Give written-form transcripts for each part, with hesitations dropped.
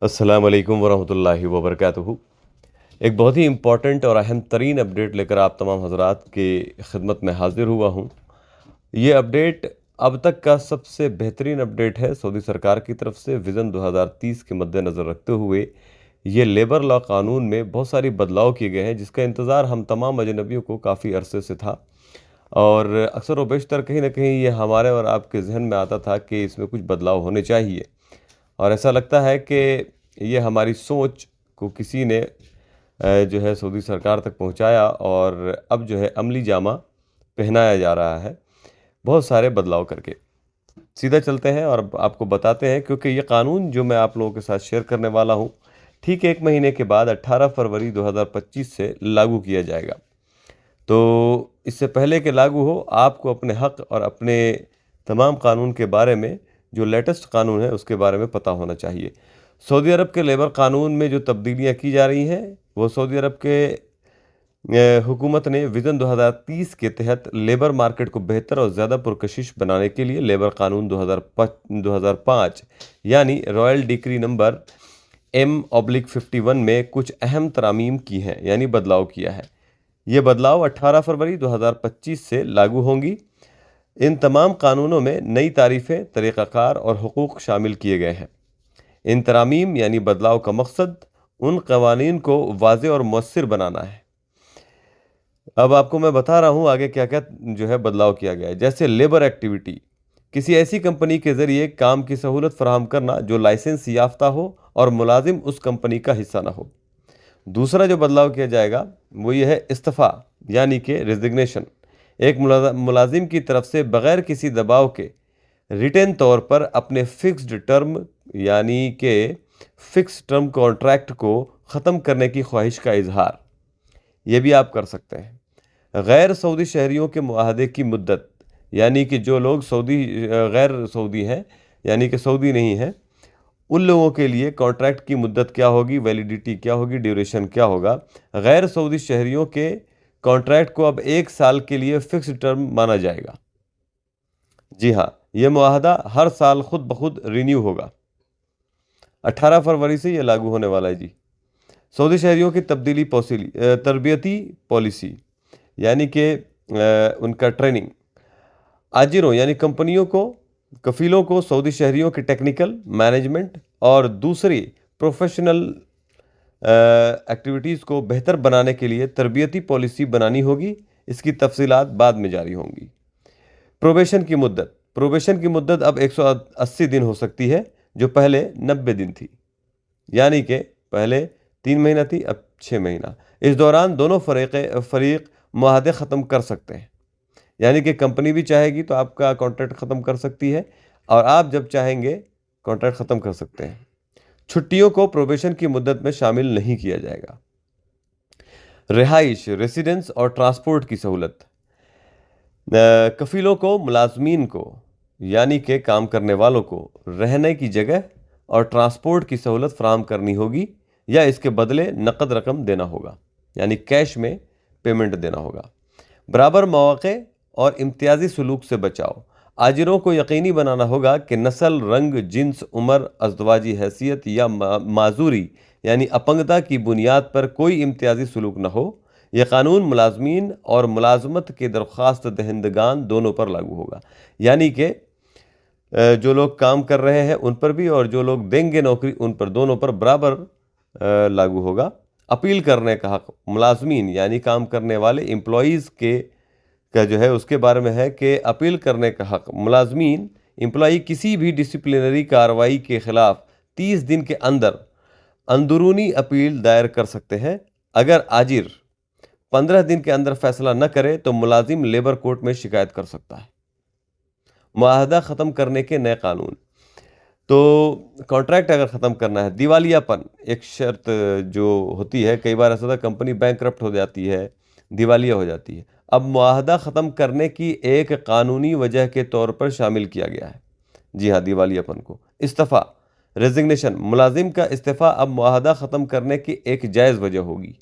अस्सलाम वालेकुम वरहमतुल्लाहि वबरकातुहू। एक बहुत ही इम्पॉर्टेंट और अहम तरीन अपडेट लेकर आप तमाम हजरात की खिदमत में हाजिर हुआ हूँ। ये अपडेट अब तक का सबसे बेहतरीन अपडेट है सऊदी सरकार की तरफ से विज़न 2030 के मद्देनज़र रखते हुए। ये लेबर लॉ कानून में बहुत सारी बदलाव किए गए हैं जिसका इंतज़ार हम तमाम अजनबियों को काफ़ी अरसे से था, और अक्सर व बेशतर कहीं ना कहीं ये हमारे और आपके जहन में आता था कि इसमें कुछ बदलाव होने चाहिए। और ऐसा लगता है कि ये हमारी सोच को किसी ने जो है सऊदी सरकार तक पहुंचाया, और अब जो है अमली जामा पहनाया जा रहा है बहुत सारे बदलाव करके। सीधा चलते हैं और आपको बताते हैं, क्योंकि ये कानून जो मैं आप लोगों के साथ शेयर करने वाला हूँ ठीक 1 महीने के बाद 18 फरवरी 2025 से लागू किया जाएगा। तो इससे पहले कि लागू हो, आपको अपने हक़ और अपने तमाम कानून के बारे में, जो लेटेस्ट कानून है उसके बारे में पता होना चाहिए। सऊदी अरब के लेबर कानून में जो तब्दीलियाँ की जा रही हैं वो सऊदी अरब के हुकूमत ने विज़न 2030 के तहत लेबर मार्केट को बेहतर और ज़्यादा पुरकशिश बनाने के लिए लेबर कानून 2005 यानी रॉयल डिक्री नंबर M/51 में कुछ अहम तरामीम की हैं, यानी बदलाव किया है। ये बदलाव 18 फरवरी 2025 से लागू होंगी। इन तमाम कानूनों में नई तारीफ़ें, तरीक़ाकार और हुकूक शामिल किए गए हैं। इन तरामीम यानी बदलाव का मकसद उन कवानीन को वाज़े और मौसर बनाना है। अब आपको मैं बता रहा हूँ आगे क्या क्या जो है बदलाव किया गया है। जैसे लेबर एक्टिविटी, किसी ऐसी कंपनी के ज़रिए काम की सहूलत फराहम करना जो लाइसेंस याफ्ता हो और मुलाजिम उस कंपनी का हिस्सा ना हो। दूसरा जो बदलाव किया जाएगा वो ये है इस्तीफ़ा, यानी कि रेजिग्नेशन। एक मुलाजिम की तरफ से बग़ैर किसी दबाव के रिटेन तौर पर अपने फ़िक्स्ड टर्म यानी कि फ़िक्स टर्म कॉन्ट्रैक्ट को ख़त्म करने की ख्वाहिश का इजहार, ये भी आप कर सकते हैं। गैर सऊदी शहरियों के मुआहदे की मुद्दत, यानी कि जो लोग गैर सऊदी हैं, यानी कि सऊदी नहीं हैं, उन लोगों के लिए कॉन्ट्रैक्ट की मुद्दत क्या होगी, वैलिडिटी क्या होगी, ड्यूरेशन क्या होगा। गैर सऊदी शहरियों के कॉन्ट्रैक्ट को अब 1 साल के लिए फ़िक्स टर्म माना जाएगा। जी हाँ, ये मुआहदा हर साल खुद ब खुद रिन्यू होगा। 18 फरवरी से ये लागू होने वाला है जी। सऊदी शहरियों की तरबियती पॉलिसी, यानी कि उनका ट्रेनिंग। आजिरों यानी कंपनियों को, कफ़ीलों को सऊदी शहरियों की टेक्निकल, मैनेजमेंट और दूसरी प्रोफेशनल एक्टिविटीज़ को बेहतर बनाने के लिए तरबियती पॉलिसी बनानी होगी। इसकी तफसीलात बाद में जारी होंगी। प्रोबेशन की मुद्दत अब 180 दिन हो सकती है, जो पहले 90 दिन थी। यानी कि पहले 3 महीना थी, अब 6 महीना। इस दौरान दोनों फरीक मुआहदे ख़त्म कर सकते हैं, यानी कि कंपनी भी चाहेगी तो आपका कॉन्ट्रैक्ट ख़त्म कर सकती है, और आप जब चाहेंगे कॉन्ट्रैक्ट ख़त्म कर सकते हैं। छुट्टियों को प्रोबेशन की मुद्दत में शामिल नहीं किया जाएगा। रिहाइश, रेसिडेंस और ट्रांसपोर्ट की सहूलत। कफ़ीलों को, मुलाजमीन को, यानी कि काम करने वालों को रहने की जगह और ट्रांसपोर्ट की सहूलत फराहम करनी होगी, या इसके बदले नकद रकम देना होगा, यानी कैश में पेमेंट देना होगा। बराबर मौक़े और इम्तियाजी सलूक से बचाओ। आजिरों को यकीनी बनाना होगा कि नस्ल, रंग, जिन्स, उम्र, अज़दवाजी हैसियत या माजूरी यानी अपंगता की बुनियाद पर कोई इम्तियाजी सलूक न हो। यह कानून मुलाजमीन और मुलाजमत के दरख्वास्त दहिंदगान दोनों पर लागू होगा, यानी कि जो लोग काम कर रहे हैं उन पर भी, और जो लोग देंगे नौकरी उन पर, दोनों पर बराबर लागू होगा। अपील करने का हक़, मुलाजमीन यानी काम करने वाले एम्प्लॉयज़ का जो है उसके बारे में है कि अपील करने का हक़। मुलाजमीन एम्प्लॉई किसी भी डिसिप्लिनरी कार्रवाई के ख़िलाफ़ 30 दिन के अंदर अंदरूनी अपील दायर कर सकते हैं। अगर आजिर 15 दिन के अंदर फैसला न करे तो मुलाजिम लेबर कोर्ट में शिकायत कर सकता है। मुआहदा ख़त्म करने के नए कानून। तो कॉन्ट्रैक्ट अगर ख़त्म करना है, दिवालियापन एक शर्त जो होती है, कई बार ऐसा होता है कंपनी बैंकरप्ट हो जाती है, दिवालिया हो जाती है। अब मुआहदा ख़त्म करने की एक कानूनी वजह के तौर पर शामिल किया गया है, जी हाँ, दिवालियापन को। इस्तीफ़ा, रेजिग्नेशन, मुलाजिम का इस्तीफ़ा अब मुआहदा ख़त्म करने की एक जायज़ वजह होगी,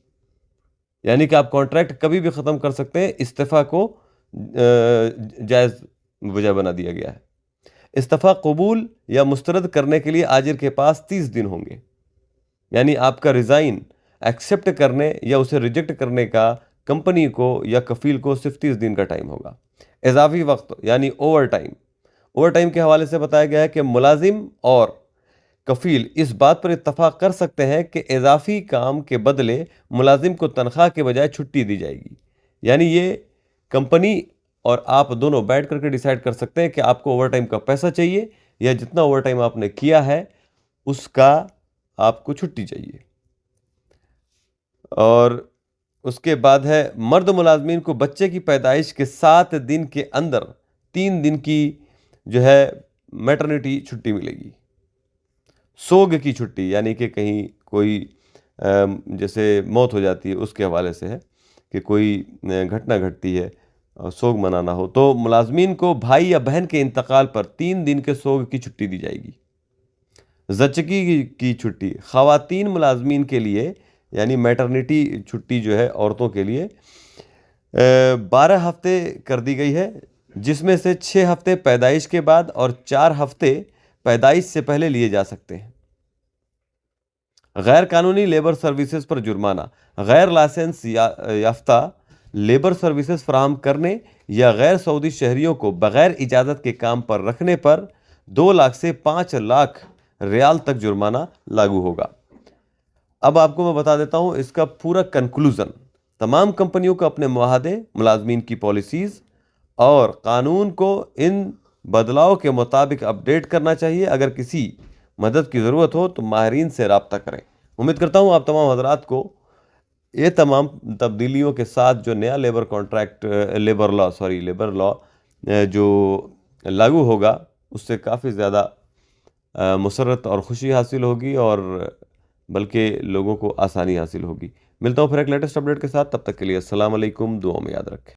यानी कि आप कॉन्ट्रैक्ट कभी भी ख़त्म कर सकते हैं, इस्तीफ़ा को जायज़ वजह बना दिया गया है। इस्तीफ़ा कबूल या मुस्तरद करने के लिए आजिर के पास 30 दिन होंगे। यानी आपका रिज़ाइन एक्सेप्ट करने या उसे रिजेक्ट करने का कंपनी को या कफ़ील को सिर्फ 30 दिन का टाइम होगा। इजाफी वक्त यानी ओवर टाइम के हवाले से बताया गया है कि मुलाजिम और कफ़ील इस बात पर इत्तफाक कर सकते हैं कि इजाफी काम के बदले मुलाजिम को तनख्वाह के बजाय छुट्टी दी जाएगी। यानी ये कंपनी और आप दोनों बैठ करके डिसाइड कर सकते हैं कि आपको ओवर टाइम का पैसा चाहिए या जितना ओवर टाइम आपने किया है उसका आपको छुट्टी चाहिए। और उसके बाद है मर्द मुलाजमीन को बच्चे की पैदाइश के 7 दिन के अंदर 3 दिन की जो है मैटरनिटी छुट्टी मिलेगी। सोग की छुट्टी यानी कि कहीं कोई जैसे मौत हो जाती है उसके हवाले से है कि कोई घटना घटती है और सोग मनाना हो तो मुलाजमीन को भाई या बहन के इंतकाल पर 3 दिन के सोग की छुट्टी दी जाएगी। ज़चगी की छुट्टी ख़वातीन मुलाजमीन के लिए यानी मैटरनिटी छुट्टी जो है औरतों के लिए 12 हफ्ते कर दी गई है, जिसमें से 6 हफ्ते पैदाइश के बाद और 4 हफ्ते पैदाइश से पहले लिए जा सकते हैं। गैर कानूनी लेबर सर्विसेज पर जुर्माना गैर लाइसेंस याफ्ता लेबर सर्विसेज फराहम करने या गैर सऊदी शहरियों को बगैर इजाज़त के काम पर रखने पर 2 लाख से 5 लाख रियाल तक जुर्माना लागू होगा। अब आपको मैं बता देता हूँ इसका पूरा कंक्लूज़न। तमाम कंपनियों को अपने मुआहदे, मुलाजमीन की पॉलिसीज़ और कानून को इन बदलाव के मुताबिक अपडेट करना चाहिए। अगर किसी मदद की ज़रूरत हो तो माहिरीन से रब्ता करें। उम्मीद करता हूँ आप तमाम हज़रात को ये तमाम तब्दीलियों के साथ जो नया लेबर लॉ जो लागू होगा उससे काफ़ी ज़्यादा मुसर्रत और खुशी हासिल होगी और बल्कि लोगों को आसानी हासिल होगी। मिलता हूँ फिर एक लेटेस्ट अपडेट के साथ, तब तक के लिए अस्सलाम वालेकुम, दुआ में याद रखें।